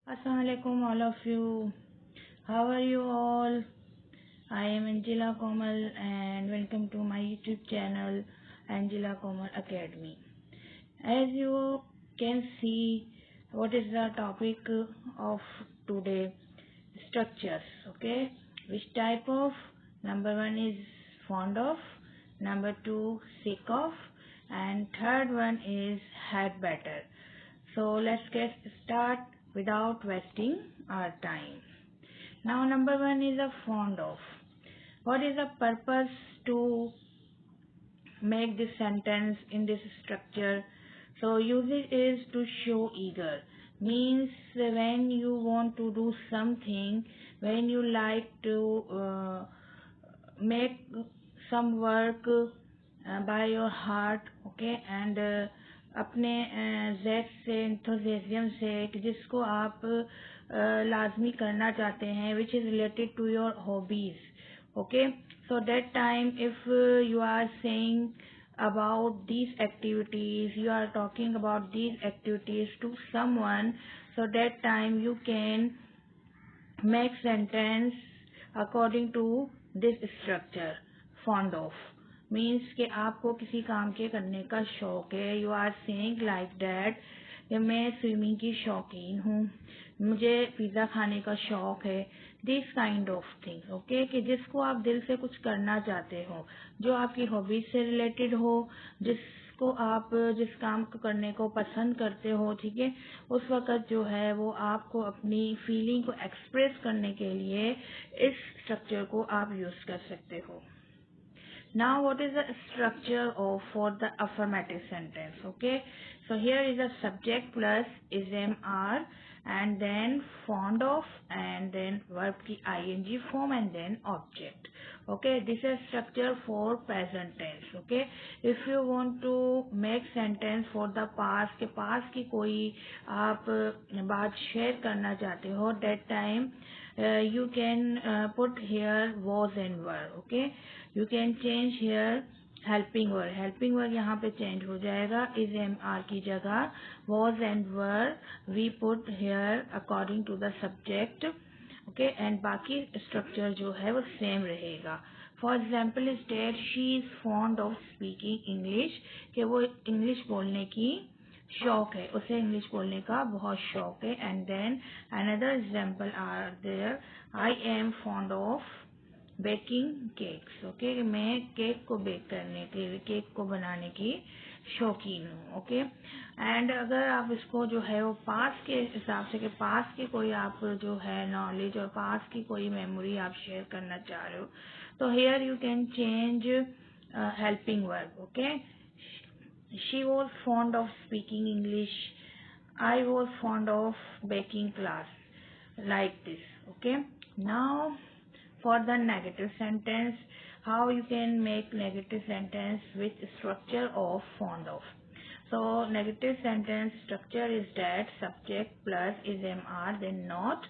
Assalamualaikum all of you. How are you all? I am Angela Komal and welcome to my YouTube channel Angela Komal Academy. As you can see, what is the topic of today? Structures. Okay. Which type of? Number one is fond of. Number two, sick of. And third one is had better. So let's get start without wasting our time. Now number one is a fond of. What is the purpose to make this sentence in this structure? So usage is to show eager. Means when you want to do something, when you like to make some work by your heart, okay, and अपने जेड से enthusiasm से कि जिसको आप लाजमी करना चाहते हैं which is related to your hobbies okay so that time if you are saying about these activities, you are talking about these activities to someone, so that time you can make sentence according to this structure. Fond of means कि आपको किसी काम के करने का शौक है. You are saying like that कि मैं स्विमिंग की शौकीन हूँ, मुझे पिज़्ज़ा खाने का शौक है. This kind of thing okay कि जिसको आप दिल से कुछ करना चाहते हो, जो आपकी हॉबीज से रिलेटेड हो, जिसको आप जिस काम को करने को पसंद करते हो, ठीक है, उस वक़्त जो है वो आपको अपनी फीलिंग को एक्सप्रेस करने के लिए इस स्ट्रक्चर को आप यूज़ कर सकते हो. Now what is the structure of for the affirmative sentence? Okay, so here is a subject plus is are and then fond of and then verb ki ing form and then object. Okay, this is structure for present tense. Okay, if you want to make sentence for the past के past की कोई आप बात share करना चाहते हो, that time you can put here was and were. Okay, you can change here helping word यहाँ पे चेंज हो जाएगा. is are की जगह was and were we put here according to the subject. okay, and बाकी structure जो है वो सेम रहेगा. For example is that she is fond of speaking English कि वो इंग्लिश बोलने की शौक है, उसे इंग्लिश बोलने का बहुत शौक है. And then another example are there I am fond of baking cakes. Okay, मैं केक को बेक करने के केक को बनाने की शौकीन हूँ. ओके, एंड अगर आप इसको जो है वो पास के हिसाब से कि पास की कोई आप जो है नॉलेज और पास की कोई मेमोरी आप शेयर करना चाह रहे हो, तो here you can change helping verb. Okay, she was fond of speaking English, I was fond of baking class, like this. Okay, now for the negative sentence, how you can make negative sentence with structure of fond of. So negative sentence structure is that subject plus is are then not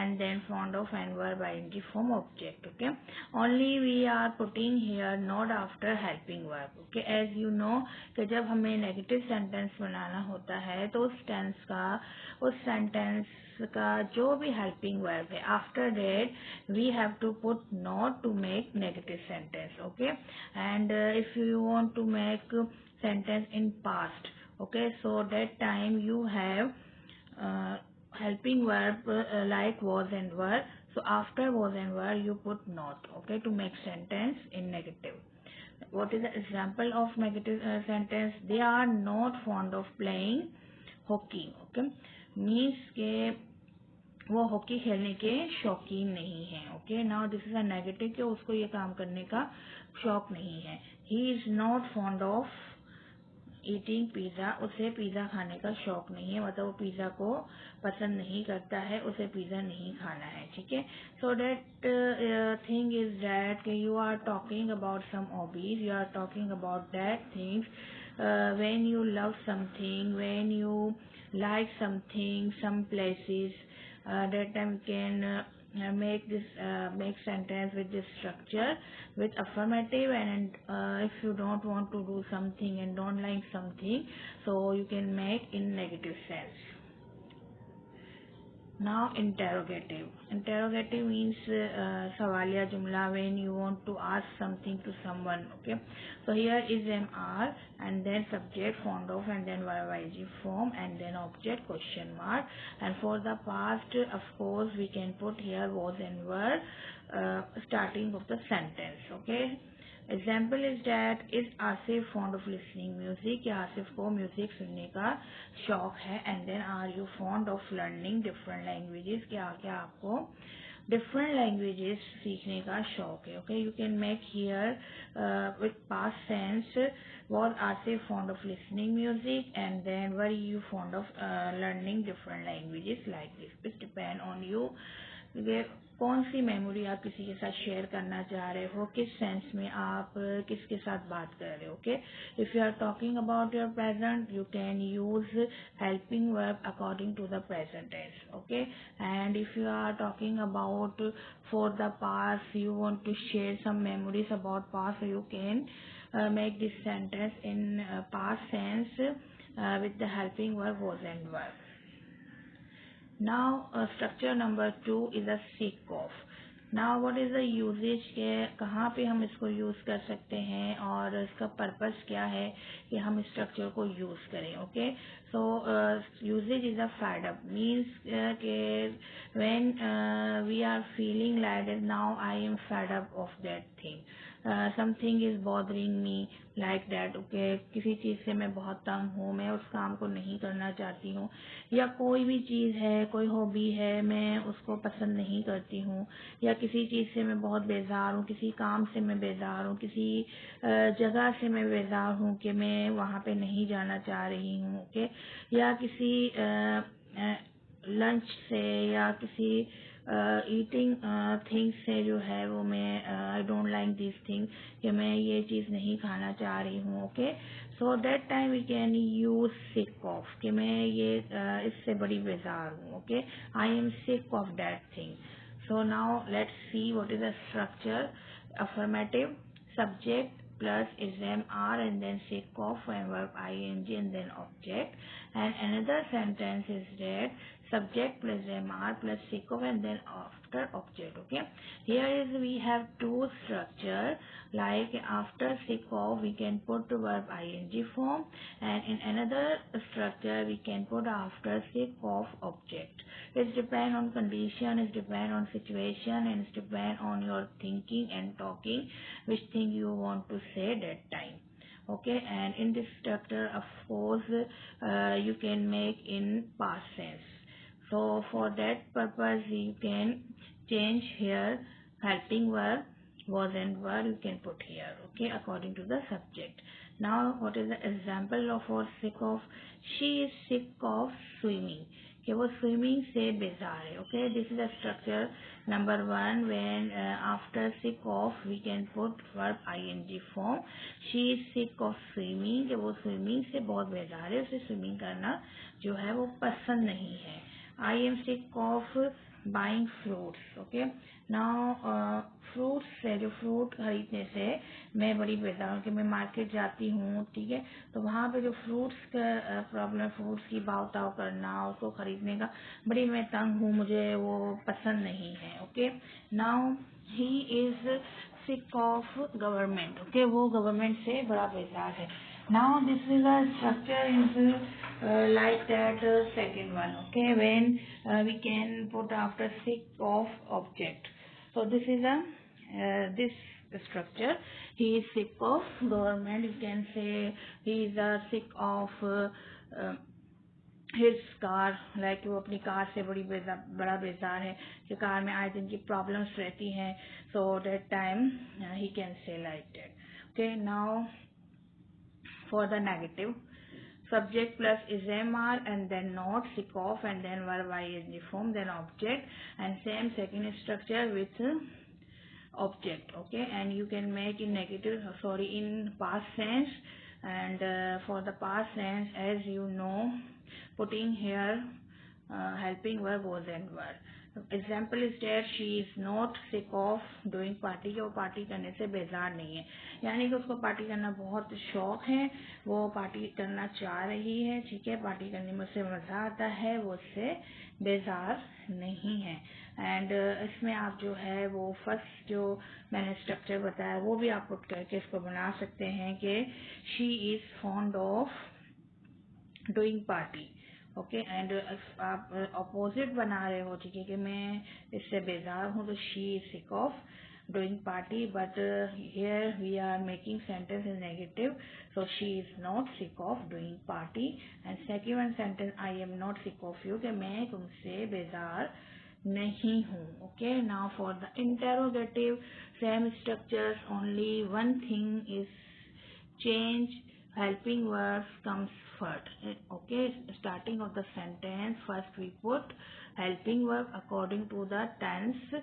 and then fond of and verb ing form object. Okay, only we are putting here not after helping verb. Okay, as you know कि जब हमें negative sentence बनाना होता है तो उस tense का उस sentence का जो भी helping verb है after that we have to put not to make negative sentence. Okay, and if you want to make sentence in past, okay, so that time you have helping verb like was and were. So after was and were you put not. Okay, to make sentence in negative. What is the example of negative sentence? They are not fond of playing hockey. Okay, means के वो hockey खेलने के शौकीन नहीं है. Okay, now this is a negative कि उसको ये काम करने का शौक नहीं है. He is not fond of eating pizza, उसे पिज़्ज़ा खाने का शौक नहीं है, मतलब वो पिज़्ज़ा को पसंद नहीं करता है, उसे पिज़्ज़ा नहीं खाना है. ठीक है, so that thing is that कि you are talking about some hobbies, you are talking about that things when you love something, when you like something, some places, that time you can make this make sentence with this structure with affirmative. And if you don't want to do something and don't like something, so you can make in negative sense. Now interrogative. Interrogative means सवालिया जुमला when you want to ask something to someone. Okay. So here is am are and then subject fond of and then YYG form and then object question mark. And for the past, of course, we can put here was and were starting of the sentence. Okay. Example is that is Asif fond of listening music, या आसिफ को music सुनने का शौक है. And then are you fond of learning different languages, क्या क्या आपको different languages सीखने का शौक है. Okay, you can make here with past sense was Asif fond of listening music and then were you fond of learning different languages like this. It depend on you. कौन सी memory आप किसी के साथ share करना चाह रहे हो, किस सेंस में आप किसके साथ बात कर रहे हो. Okay, if you are talking about your present you can use helping verb according to the present tense. Okay, and if you are talking about for the past you want to share some memories about past, you can make this sentence in past tense with the helping verb was and were. Now structure number 2 is a seek of. Now what is the usage के कहाँ पे हम इसको use कर सकते हैं और इसका पर्पस क्या है कि हम इस स्ट्रक्चर को यूज़ करें. Okay, so uses is a fed up means के when we are feeling like now I am fed up of that thing, something is bothering me like that. Okay, किसी चीज़ से मैं बहुत तंग हूँ, मैं उस काम को नहीं करना चाहती हूँ, या कोई भी चीज़ है, कोई हॉबी है, मैं उसको पसंद नहीं करती हूँ, या किसी चीज़ से मैं बहुत बेजार हूँ, किसी काम से मैं बेजार हूँ, किसी जगह से मैं बेजार हूँ कि मैं वहाँ पे नहीं जाना चाह रही हूँ. ओके, या किसी लंच से या किसी ईटिंग थिंग्स से जो है वो मैं I don't like this thing कि मैं ये चीज़ नहीं खाना चाह रही हूँ. Okay, so that time we can use sick of कि मैं ये इससे बड़ी बेजार हूँ. Okay, I am sick of that thing. So now let's see what is the structure. Affirmative, subject plus is am are and then sick of and verb ing and then object. And another sentence is that subject plus am are plus sick of and then after object. Okay, here is we have two structure, like after sick of we can put verb ing form, and in another structure we can put after sick of object. It depend on condition, it depend on situation, and it depend on your thinking and talking, which thing you want to say that time. Okay, and in this structure, of course, you can make in past tense. So for that purpose, you can change here helping verb was and were you can put here. Okay, according to the subject. Now, what is the example of or sick of? She is sick of swimming. कि वो swimming से बेजार है. Okay, this is a structure number 1 when after sick of we can put verb ING form. She is sick of swimming कि वो swimming से बहुत बेजार है, उसे स्विमिंग करना जो है वो पसंद नहीं है. आई am sick of buying fruits. Okay, now fruits से जो फ्रूट खरीदने से मैं बड़ी बेजार हूँ कि मैं मार्केट जाती हूँ, ठीक है, तो वहाँ पे जो फ्रूट्स का प्रॉब्लम, फ्रूट्स की भाव ताव करना, उसको खरीदने का बड़ी मैं तंग हूँ, मुझे वो पसंद नहीं है. Okay, now he is sick of government. Okay, वो गवर्नमेंट से बड़ा बेजार है. Now this is a structure is like that second one. Okay, when we can put after sick of object. So this is a this structure. He is sick of government. You can say he is sick of his car. Like वो अपनी car से बड़ा बेजार है कि car में आए दिन की प्रॉब्लम्स रहती हैं. So that time he can say like that. Okay, now for the negative, subject plus is MR and then not, sick of and then verb ing form, then object, and same second structure with object. Okay, and you can make in negative, in past tense, and for the past tense, as you know, putting here helping verb was and were. Example is that she is not sick of doing party, कि वो party करने से बेजार नहीं है, यानी कि उसको पार्टी करना बहुत शौक है, वो पार्टी करना चाह रही है, ठीक है, पार्टी करने में उससे मज़ा आता है, वो उससे बेजार नहीं है। एंड इसमें आप जो है वो फर्स्ट जो मैंने स्ट्रक्चर बताया वो भी आप पुट करके इसको बना सकते हैं कि she is fond of doing party. Okay, and आप अपोजिट बना रहे हो, ठीक है, कि मैं इससे बेजार हूँ, तो she is sick of doing party, but here we are making sentence in negative, so she is not sick of doing party, and second one sentence I am not sick of you, कि मैं तुमसे बेजार नहीं हूँ। Okay, now for the interrogative same structures, only one thing is change, helping verbs comes first. Okay, starting of the sentence, first we put helping verb according to the tense,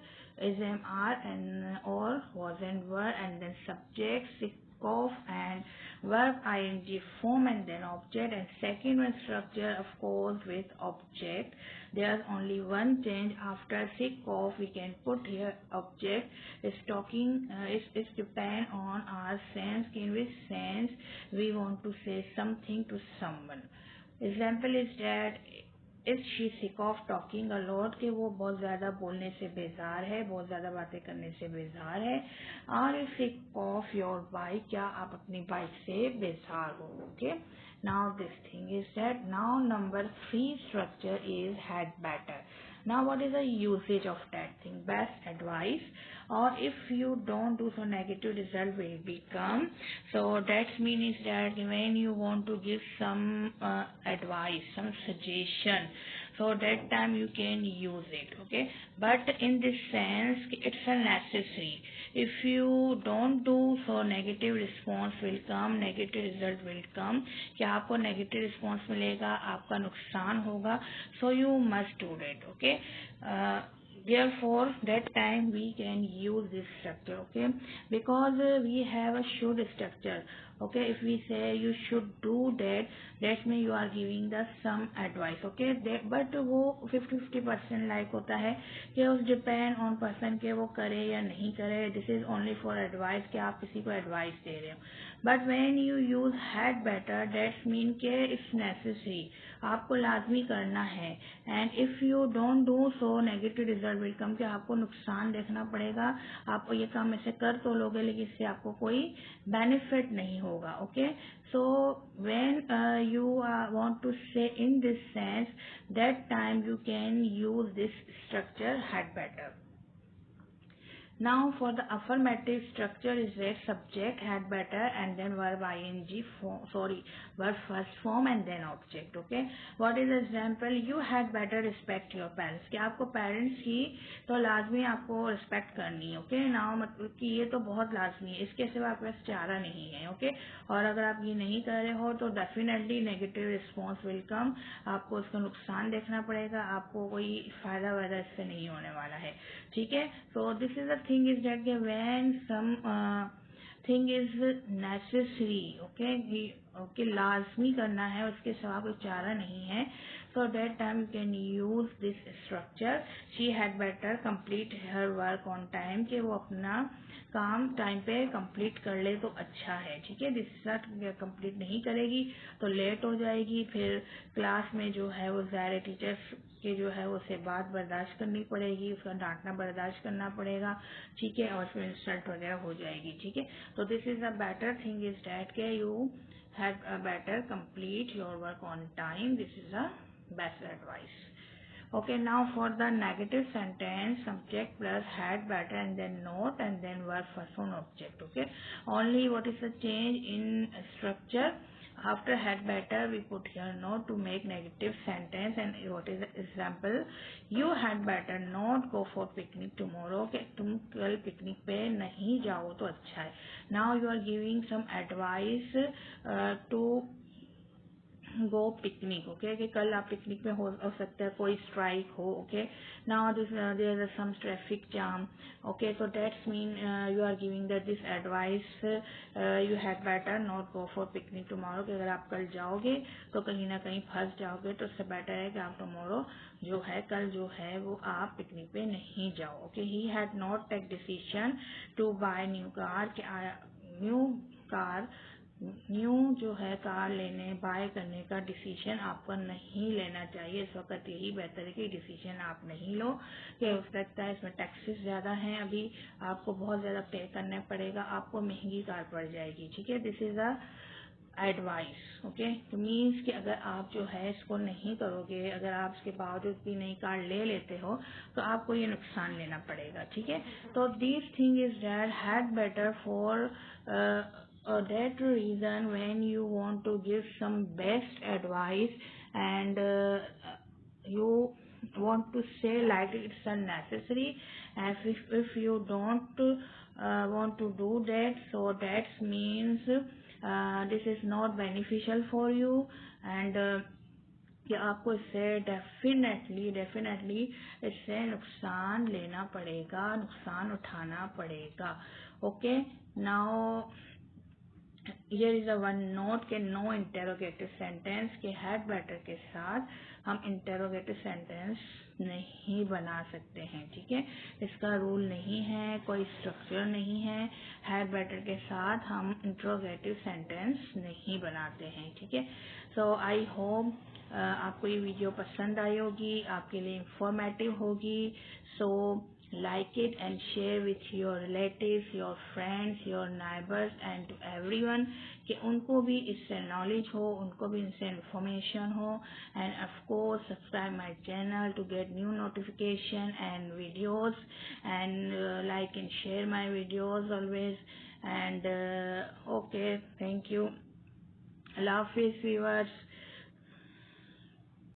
is am, are, and or was and were, and then subject, sick of, and verb ing form, and then object. And second one structure, of course, with object. There's only one change. After sick of, we can put here object. Is talking, is depend on our sense, in which sense we want to say something to someone. Example is that is she sick of talking a lot, कि वो बहुत ज़्यादा बोलने से बेजार है, बहुत ज़्यादा बातें करने से बेजार है। Are you sick of your bike, क्या आप अपनी बाइक से बेजार हो। Okay, now this thing is that, now number 3 structure is had better. Now what is the usage of that thing? Best advice, or if you don't do so, negative result will become. So that means that when you want to give some advice, some suggestion, so that time you can use it. Okay, but in this sense it's a necessary. If you don't do so, negative response will come, negative result will come, कि आपको negative response मिलेगा, आपका नुकसान होगा, so you must do that. Okay, therefore that time we can use this structure. Okay, because we have a should structure. Okay, if we say you should do that, that means you are giving the some advice. Okay, but वो 50-50% like होता है कि उस depend on person के वो करे या नहीं करे, this is only for advice, कि आप किसी को एडवाइस दे रहे हो। But when you use had better, that's mean के इट्स नेसेसरी, आपको लाजमी करना है। And if you don't do so, negative result will come, कि आपको नुकसान देखना पड़ेगा, आप ये काम ऐसे कर तो लोगे लेकिन इससे आपको कोई बेनिफिट नहीं होगा। Okay, so when you want to say in this sense, that time you can use this structure had better. Now for the affirmative structure is that subject had better and then verb ing form, verb first form and then object. Okay, what is the example? You had better respect your parents, कि आपको parents की तो लाजमी आपको respect करनी है। Okay, now मतलब कि ये तो बहुत लाजमी है, इसके सिवा आपके पास चारा नहीं है। ओके, और अगर आप ये नहीं कर रहे हो तो definitely negative response will come, आपको उसका नुकसान देखना पड़ेगा, आपको कोई फ़ायदा वायदा इससे नहीं होने वाला है। ठीक है, so this is the thing is that when something is necessary, okay, लाजमी करना है, उसके सिवा कोई चारा नहीं है, so that time you can use this structure. She had better complete her work on time, कि वो अपना काम टाइम पे कंप्लीट कर ले तो अच्छा है। ठीक है, दिस कंप्लीट नहीं करेगी तो लेट हो जाएगी, फिर क्लास में जो है वो ज़ाहिर टीचर्स के जो है उसे बात बर्दाश्त करनी पड़ेगी, उसका डांटना बर्दाश्त करना पड़ेगा। ठीक है, और फिर इंसल्ट वगैरह हो जाएगी। ठीक है, तो this is a better thing is that के you had better complete your work on time. This is a best advice. Okay, now for the negative sentence, subject plus had better and then not and then verb first on object. Okay, only what is the change in structure? After had better we put here not to make negative sentence, and what is the example? You had better not go for picnic tomorrow, कि तुम कल picnic पे नहीं जाओ तो अच्छा है। Now you are giving some advice to go picnic, okay, कि कल आप पिकनिक में हो सकता है कोई स्ट्राइक हो, okay, now this there is some traffic jam, okay, so that's mean you are giving that this advice you had better not go for picnic tomorrow, कि अगर आप कल जाओगे तो कहीं ना कहीं फंस जाओगे, तो उससे बेटर है कि आप टुमारो जो है कल जो है वो आप पिकनिक पे नहीं जाओ, okay. He had not take decision to buy new car, new जो है कार लेने बाय करने का डिसीजन आपको नहीं लेना चाहिए। इस वक्त यही बेहतर है कि डिसीजन आप नहीं लो, कि हो सकता है इसमें टैक्सेस ज़्यादा हैं, अभी आपको बहुत ज़्यादा पे करना पड़ेगा, आपको महंगी कार पड़ जाएगी, ठीक है। This is a advice, okay, तो मीन्स कि अगर आप जो है इसको नहीं करोगे, अगर आप इसके बावजूद भी नई कार ले लेते हो तो आपको ये नुकसान लेना पड़ेगा, ठीक है। तो this thing is that had better for that reason when you want to give some best advice and you want to say like it's unnecessary, as if you don't want to do that, so that means this is not beneficial for you, and कि आपको इससे definitely इससे नुकसान लेना पड़ेगा, नुकसान उठाना पड़ेगा, okay. Now here is a one note के नो इंटेरोगेटिव सेंटेंस के हैड बेटर के साथ हम इंटेरोगेटिव सेंटेंस नहीं बना सकते हैं, ठीक है। इसका रूल नहीं है, कोई स्ट्रक्चर नहीं है, हैड बेटर के साथ हम इंटेरोगेटिव सेंटेंस नहीं बनाते हैं, ठीक है। सो आई होप आपको ये वीडियो पसंद आई होगी, आपके लिए इंफॉर्मेटिव होगी। सो like it and share with your relatives, your friends, your neighbors and to everyone, कि उनको भी इससे नॉलेज हो, उनको भी इससे इंफॉर्मेशन हो, and of course subscribe my channel to get new notification and videos, and like and share my videos always, and okay, thank you, Allah Hafiz viewers.